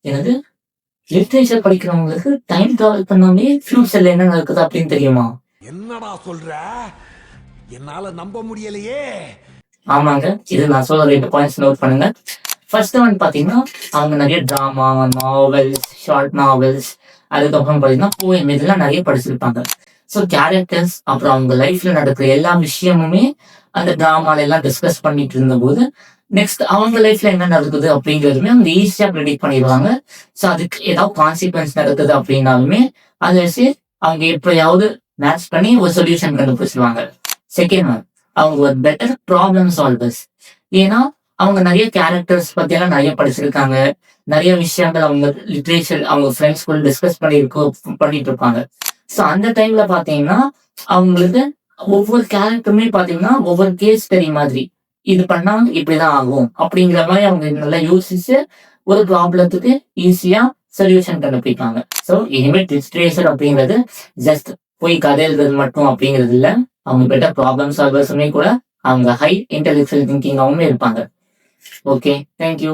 எனது லிட்ரேச்சர் படிக்கிறவங்களுக்கு time travel பண்ணாமே ஃபியூச்சர்ல என்ன நடக்குது அப்படின்னு தெரியுமா? என்னடா சொல்ற? என்னால நம்ப முடியலையே. ஆமாங்க. இது நான் சொல்ற 2 பாயிண்ட்ஸ் நோட் பண்ணுங்க. ஃபர்ஸ்ட் ஒன் பார்த்தீங்கன்னா, அவங்க நெறைய ட்ராமா, நாவல்ஸ், ஷார்ட் நாவல்ஸ், அதுக்கப்புறம் பார்த்தீங்கன்னா, போயம் இதெல்லாம் நெறைய படிச்சிருப்பாங்க. ஸோ கேரக்டர்ஸ் அப்புறம் அவங்க லைஃப்ல நடக்கிற எல்லா விஷயமுமே அந்த ட்ராமால எல்லாம் டிஸ்கஸ் பண்ணிட்டு இருந்தபோது, நெக்ஸ்ட் அவங்க லைஃப்ல என்ன நடக்குது அப்படிங்கிறதுமே அவங்க ஈஸியா ப்ரெடிக்ட் பண்ணிருவாங்க. ஸோ அதுக்கு ஏதாவது கான்சிக்வென்ஸ் நடக்குது அப்படின்னாலுமே, அத வச்சு அவங்க எப்படியாவது மேட்ச் பண்ணி ஒரு சொல்யூஷன் கண்டுபிடிச்சிருவாங்க. செகண்ட் ஒன், அவங்க ஒரு பெட்டர் ப்ராப்ளம் சால்வர்ஸ். ஏன்னா, அவங்க நெறைய கேரக்டர்ஸ் பத்தியெல்லாம் நெறைய படிச்சிருக்காங்க. நெறைய விஷயங்கள் அவங்க லிட்ரேச்சர் அவங்க ஃப்ரெண்ட்ஸ் கூட டிஸ்கஸ் பண்ணிட்டு இருப்பாங்க. ஸோ அந்த டைம்ல பார்த்தீங்கன்னா, அவங்களுக்கு ஒவ்வொரு கேரக்டருமே பார்த்தீங்கன்னா, ஒவ்வொரு கேஸ் ஸ்டடி மாதிரி. இது பண்ணா இப்படிதான் ஆகும். அப்படிங்கிற மாரி அவங்க நல்லா யோசிச்சு, ஒரு ப்ராப்ளத்துக்கு ஈஸியா சொல்யூஷன் கண்டுபிடிப்பாங்க. ஸோ இனிமேல் லிட்ரேச்சர் அப்படிங்கிறது ஜஸ்ட் போய் கதை எழுதுறது மட்டும் அப்படிங்கிறது இல்ல. அவங்க பெட்டர் ப்ராப்ளம் சால்வர்ஸுமே கூட அவங்க ஹை இன்டெலெக்சுவல் திங்கிங்காவும் இருப்பாங்க. ஓகே. Thank you.